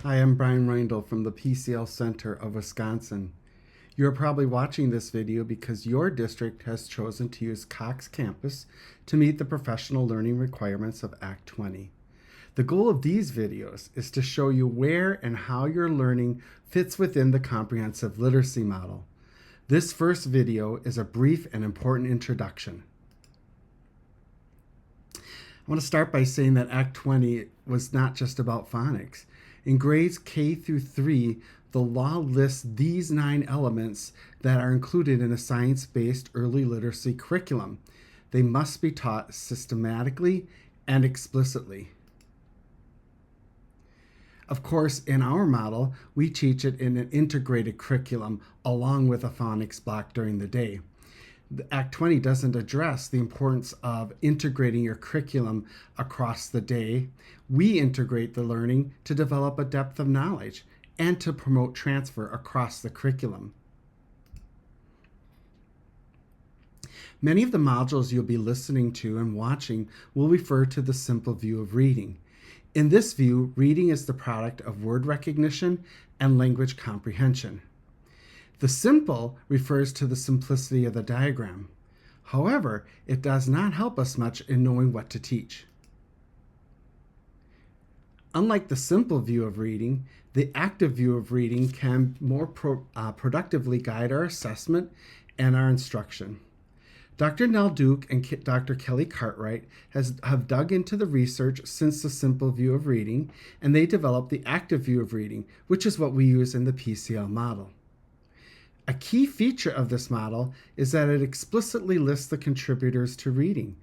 Hi, I'm Brian Reindl from the PCL Center of Wisconsin. You're probably watching this video because your district has chosen to use Cox Campus to meet the professional learning requirements of Act 20. The goal of these videos is to show you where and how your learning fits within the comprehensive literacy model. This first video is a brief and important introduction. I want to start by saying that Act 20 was not just about phonics. In grades K through 3, the law lists these 9 elements that are included in a science-based early literacy curriculum. They must be taught systematically and explicitly. Of course, in our model, we teach it in an integrated curriculum along with a phonics block during the day. Act 20 doesn't address the importance of integrating your curriculum across the day. We integrate the learning to develop a depth of knowledge and to promote transfer across the curriculum. Many of the modules you'll be listening to and watching will refer to the simple view of reading. In this view, reading is the product of word recognition and language comprehension. The simple refers to the simplicity of the diagram. However, it does not help us much in knowing what to teach. Unlike the simple view of reading, the active view of reading can more productively guide our assessment and our instruction. Dr. Nell Duke and Dr. Kelly Cartwright have dug into the research since the simple view of reading, and they developed the active view of reading, which is what we use in the PCL model. A key feature of this model is that it explicitly lists the contributors to reading,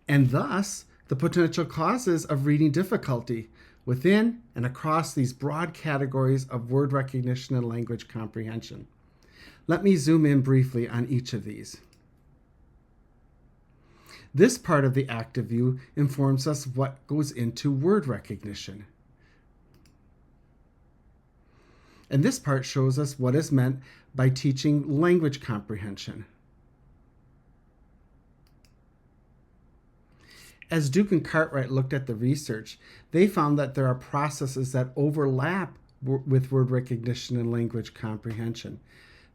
and thus the potential causes of reading difficulty within and across these broad categories of word recognition and language comprehension. Let me zoom in briefly on each of these. This part of the active view informs us what goes into word recognition. And this part shows us what is meant by teaching language comprehension. As Duke and Cartwright looked at the research, they found that there are processes that overlap with word recognition and language comprehension.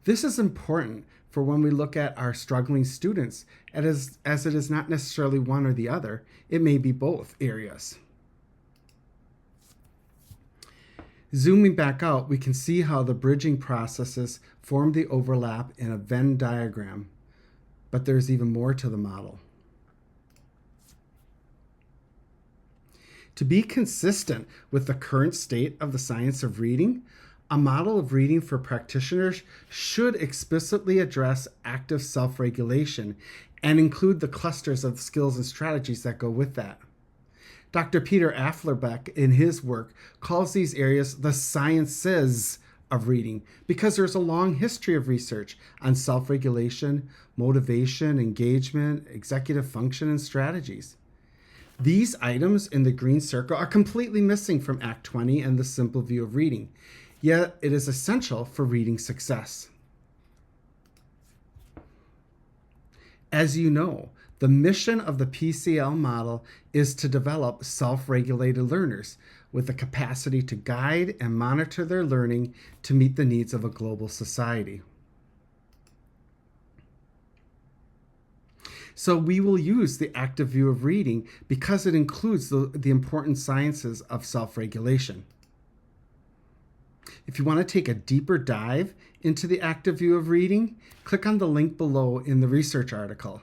This is important for when we look at our struggling students, as it is not necessarily one or the other, it may be both areas. Zooming back out, we can see how the bridging processes form the overlap in a Venn diagram, but there's even more to the model. To be consistent with the current state of the science of reading, a model of reading for practitioners should explicitly address active self-regulation and include the clusters of skills and strategies that go with that. Dr. Peter Afflerbeck, in his work, calls these areas the sciences of reading because there's a long history of research on self-regulation, motivation, engagement, executive function, and strategies. These items in the green circle are completely missing from Act 20 and the simple view of reading, yet it is essential for reading success. As you know, the mission of the PCL model is to develop self-regulated learners with the capacity to guide and monitor their learning to meet the needs of a global society. So we will use the active view of reading because it includes the important sciences of self-regulation. If you want to take a deeper dive into the active view of reading, click on the link below in the research article.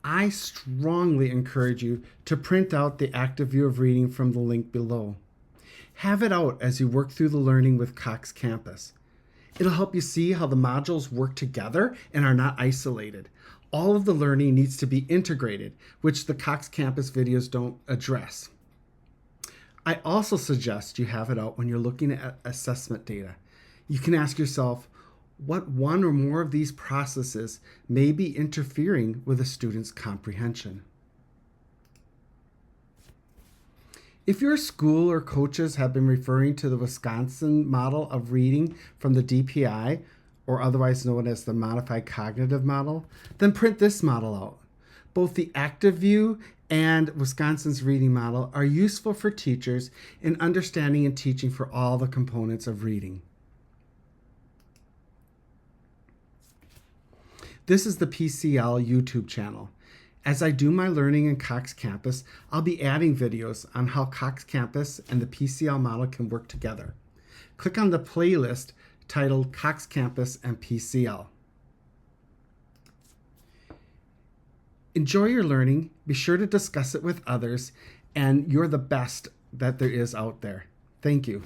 I strongly encourage you to print out the active view of reading from the link below. Have it out as you work through the learning with Cox Campus. It'll help you see how the modules work together and are not isolated. All of the learning needs to be integrated, which the Cox Campus videos don't address. I also suggest you have it out when you're looking at assessment data. You can ask yourself, what one or more of these processes may be interfering with a student's comprehension? If your school or coaches have been referring to the Wisconsin model of reading from the DPI, or otherwise known as the Modified Cognitive Model, then print this model out. Both the active view and Wisconsin's reading model are useful for teachers in understanding and teaching for all the components of reading. This is the PCL YouTube channel. As I do my learning in Cox Campus, I'll be adding videos on how Cox Campus and the PCL model can work together. Click on the playlist titled Cox Campus and PCL. Enjoy your learning, be sure to discuss it with others, and you're the best that there is out there. Thank you.